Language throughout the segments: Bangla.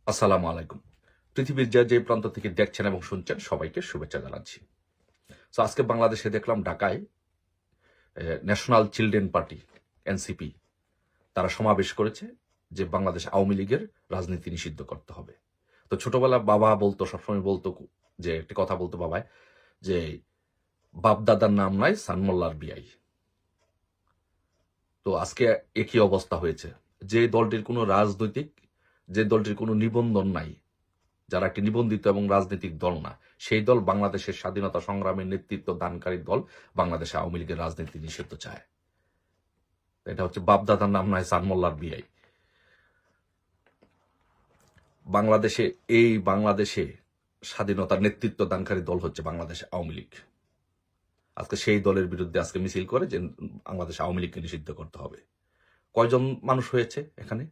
আসসালামু আলাইকুম। পৃথিবীর যে প্রান্ত থেকে দেখছেন এবং শুনছেন সবাইকে শুভেচ্ছা জানাচ্ছি। তো আজকে বাংলাদেশে দেখলাম ঢাকায় ন্যাশনাল চিলড্রেন পার্টি এনসিপি তারা সমাবেশ করেছে যে বাংলাদেশ আওয়ামী লীগের রাজনীতি নিষিদ্ধ করতে হবে। তো ছোটবেলা বাবা বলতো, সবসময় বলতো যে একটি কথা বলতো বাবায়, যে বাপ দাদার নাম নাই সানমোল্লার বিয়াই। তো আজকে একই অবস্থা হয়েছে। যে দলটির কোনো রাজনৈতিক, যে দলটির কোনো নিবন্ধন নাই, যারা একটি নিবন্ধিত এবং রাজনৈতিক দল না, সেই দল বাংলাদেশের স্বাধীনতা সংগ্রামের নেতৃত্ব দানকারী দল বাংলাদেশে আওয়ামী লীগের রাজনীতি নিষিদ্ধ চায়। এটা হচ্ছে বাপদাদার নাম নয় সানমোল্লার বিয়াই। বাংলাদেশে স্বাধীনতার নেতৃত্ব দানকারী দল হচ্ছে বাংলাদেশ আওয়ামী লীগ। আজকে সেই দলের বিরুদ্ধে আজকে মিছিল করে যে বাংলাদেশ আওয়ামী লীগকে নিষিদ্ধ করতে হবে। কয়জন মানুষ হয়েছে এখানে?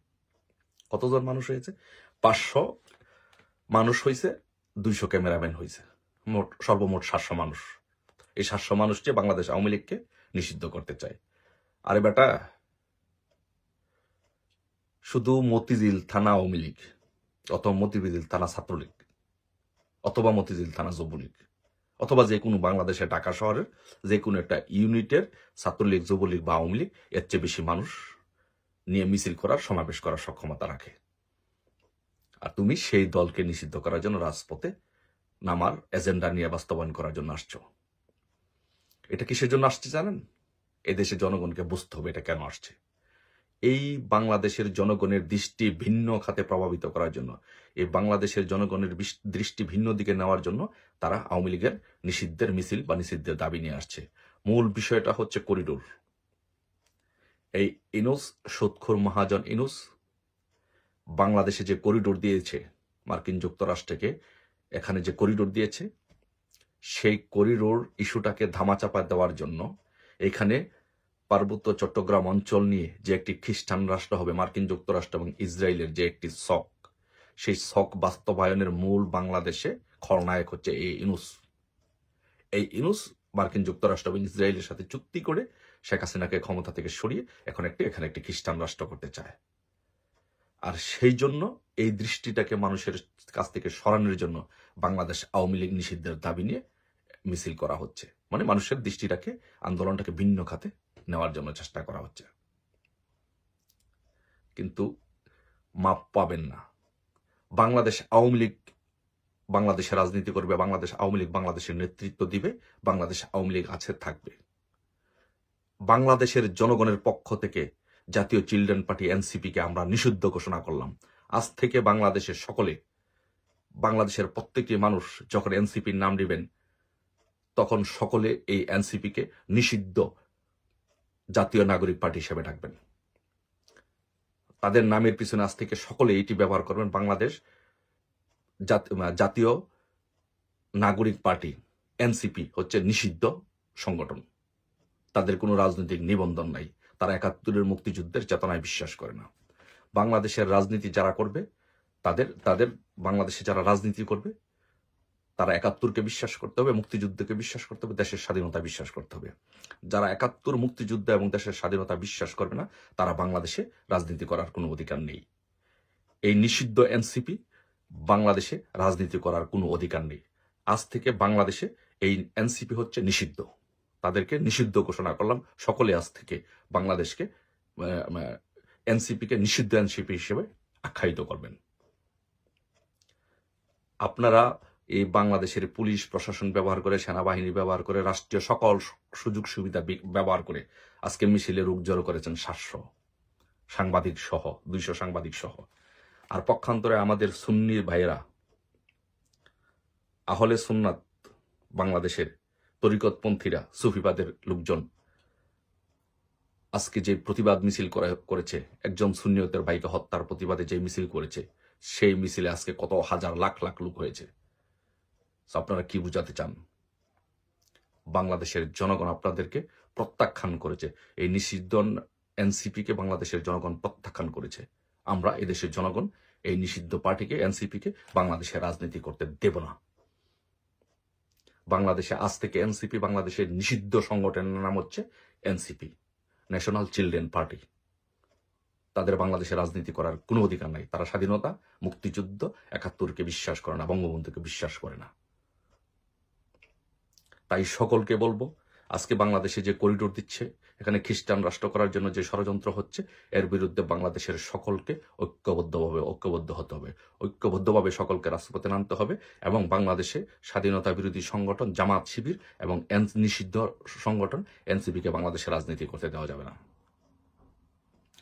কতজন মানুষ হয়েছে? 500 মানুষ হয়েছে, 200 ক্যামেরাম্যান হয়েছে, সর্বমোট 700 মানুষ। এই 700 মানুষ যে বাংলাদেশ আওয়ামী লীগকে নিষিদ্ধ করতে চায়। আরে বেটা, শুধু মতিঝিল থানা আওয়ামী লীগ অথবা মতিঝিল থানা ছাত্রলীগ অথবা মতিঝিল থানা যুবলীগ অথবা যে কোনো বাংলাদেশের ঢাকা শহরের যে কোনো একটা ইউনিটের ছাত্রলীগ, যুবলীগ বা আওয়ামী লীগ এর চেয়ে বেশি মানুষ নিয়ে মিছিল করার, সমাবেশ করার সক্ষমতা রাখে। আর তুমি সেই দলকে নিষিদ্ধ করার জন্য রাজপথে নামার এজেন্ডা নিয়ে বাস্তবায়ন করার জন্য আসছো। এটা কিসের জন্য আসছে জানেন? এদেশের জনগণকে বুঝতে হবে এটা কেন আসছে। এই বাংলাদেশের জনগণের দৃষ্টি ভিন্ন খাতে প্রভাবিত করার জন্য, এই বাংলাদেশের জনগণের দৃষ্টি ভিন্ন দিকে নেওয়ার জন্য তারা আওয়ামী লীগের নিষিদ্ধের মিছিল বা নিষিদ্ধের দাবি নিয়ে আসছে। মূল বিষয়টা হচ্ছে করিডোর। এই ইনুস, সুদখোর মহাজন ইনুস বাংলাদেশে যে করিডোর দিয়েছে, মার্কিন যুক্তরাষ্ট্রকে এখানে যে করিডোর দিয়েছে, সেই করিডোর ইস্যুটাকে ধামাচাপা দেওয়ার জন্য এখানে পার্বত্য চট্টগ্রাম অঞ্চল নিয়ে যে একটি খ্রিস্টান রাষ্ট্র হবে মার্কিন যুক্তরাষ্ট্র এবং ইসরায়েলের যে একটি শক, সেই শক বাস্তবায়নের মূল বাংলাদেশে খলনায়ক হচ্ছে এই ইনুস। এই ইনুস মার্কিন যুক্তরাষ্ট্র এবং ইসরায়েলের সাথে চুক্তি করে শেখ হাসিনাকে ক্ষমতা থেকে সরিয়ে এখানে একটি খ্রিস্টান রাষ্ট্র করতে চায়। আর সেই জন্য এই দৃষ্টিটাকে মানুষের কাছ থেকে সরানোর জন্য বাংলাদেশ আওয়ামী লীগ নিষিদ্ধের দাবি নিয়ে মিছিল করা হচ্ছে। মানে মানুষের দৃষ্টিটাকে, আন্দোলনটাকে ভিন্ন খাতে নেওয়ার জন্য চেষ্টা করা হচ্ছে। কিন্তু মাপ পাবেন না। বাংলাদেশ আওয়ামী লীগ বাংলাদেশে রাজনীতি করবে, বাংলাদেশ আওয়ামী লীগ বাংলাদেশের নেতৃত্ব দিবে, বাংলাদেশ আওয়ামী লীগ আছে, থাকবে। বাংলাদেশের জনগণের পক্ষ থেকে জাতীয় চিলড্রেন পার্টি এনসিপিকে আমরা নিষিদ্ধ ঘোষণা করলাম। আজ থেকে বাংলাদেশের সকলে, বাংলাদেশের প্রত্যেকটি মানুষ যখন এনসিপির নাম দিবেন তখন সকলে এই এনসিপিকে নিষিদ্ধ জাতীয় নাগরিক পার্টি হিসেবে ডাকবেন। তাদের নামের পিছনে আজ থেকে সকলে এটি ব্যবহার করবেন, বাংলাদেশ জাতীয় নাগরিক পার্টি এনসিপি হচ্ছে নিষিদ্ধ সংগঠন। তাদের কোনো রাজনৈতিক নিবন্ধন নাই। তারা ৭১-এর মুক্তিযুদ্ধের চেতনায় বিশ্বাস করে না। বাংলাদেশের রাজনীতি যারা করবে, তাদের বাংলাদেশে যারা রাজনীতি করবে তারা ৭১-কে বিশ্বাস করতে হবে, মুক্তিযুদ্ধকে বিশ্বাস করতে হবে, দেশের স্বাধীনতা বিশ্বাস করতে হবে। যারা ৭১ মুক্তিযুদ্ধ এবং দেশের স্বাধীনতা বিশ্বাস করবে না, তারা বাংলাদেশে রাজনীতি করার কোনো অধিকার নেই। এই নিষিদ্ধ এনসিপি বাংলাদেশে রাজনীতি করার কোনো অধিকার নেই। আজ থেকে বাংলাদেশে এই এনসিপি হচ্ছে নিষিদ্ধ। তাদেরকে নিষিদ্ধ ঘোষণা করলাম। সকলে আজ থেকে বাংলাদেশকে এনসিপিকে নিষিদ্ধ এনসিপি হিসেবে আখ্যায়িত করবেন। আপনারা এই বাংলাদেশের পুলিশ প্রশাসন ব্যবহার করে, সেনাবাহিনী ব্যবহার করে, রাষ্ট্রীয় সকল সুযোগ সুবিধা ব্যবহার করে আজকে মিছিলে রূপ জড়ো করেছেন 700 সাংবাদিক সহ, 200 সাংবাদিক সহ। আর পক্ষান্তরে আমাদের সুন্নি ভাইয়েরা, আহলে সুন্নাত, বাংলাদেশের তরিকতপন্থীরা, সুফিবাদের লোকজন আজকে যে প্রতিবাদ মিছিল করেছে, একজন সুন্নিয়তের ভাইকে হত্যার প্রতিবাদে যে মিছিল করেছে, সেই মিছিলে আজকে কত হাজার লাখ লাখ লোক হয়েছে। আপনারা কি বুঝাতে চান? বাংলাদেশের জনগণ আপনাদেরকে প্রত্যাখ্যান করেছে। এই নিষিদ্ধ এনসিপিকে বাংলাদেশের জনগণ প্রত্যাখ্যান করেছে। আমরা এদেশের জনগণ এই নিষিদ্ধ পার্টিকে, এনসিপিকে বাংলাদেশে রাজনীতি করতে দেব না। বাংলাদেশে আজ থেকে এনসিপি, বাংলাদেশের নিষিদ্ধ সংগঠনের নাম হচ্ছে এনসিপি, ন্যাশনাল চিলড্রেন পার্টি। তাদের বাংলাদেশে রাজনীতি করার কোনো অধিকার নাই। তারা স্বাধীনতা, মুক্তিযুদ্ধ, ৭১-কে বিশ্বাস করে না, বঙ্গবন্ধুকে বিশ্বাস করে না। তাই সকলকে বলবো, আজকে বাংলাদেশে যে করিডোর দিচ্ছে, এখানে খ্রিস্টান রাষ্ট্র করার জন্য যে ষড়যন্ত্র হচ্ছে, এর বিরুদ্ধে বাংলাদেশের সকলকে ঐক্যবদ্ধ হতে হবে। ঐক্যবদ্ধভাবে সকলকে রাজপথে নামতে হবে এবং বাংলাদেশে স্বাধীনতা বিরোধী সংগঠন জামাত শিবির এবং নিষিদ্ধ সংগঠন এনসিপিকে বাংলাদেশে রাজনীতি করতে দেওয়া যাবে না।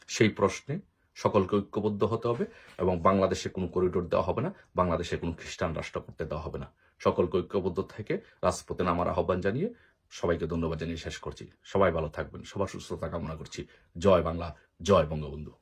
সেই প্রশ্নে সকলকে ঐক্যবদ্ধ হতে হবে এবং বাংলাদেশে কোনো করিডোর দেওয়া হবে না, বাংলাদেশে কোনো খ্রিস্টান রাষ্ট্র করতে দেওয়া হবে না। সকলকে ঐক্যবদ্ধ থেকে রাজপথে নামার আহ্বান জানিয়ে সবাইকে ধন্যবাদ জানিয়ে শেষ করছি। সবাই ভালো থাকবেন, সবার সুস্থতা কামনা করছি। জয় বাংলা, জয় বঙ্গবন্ধু।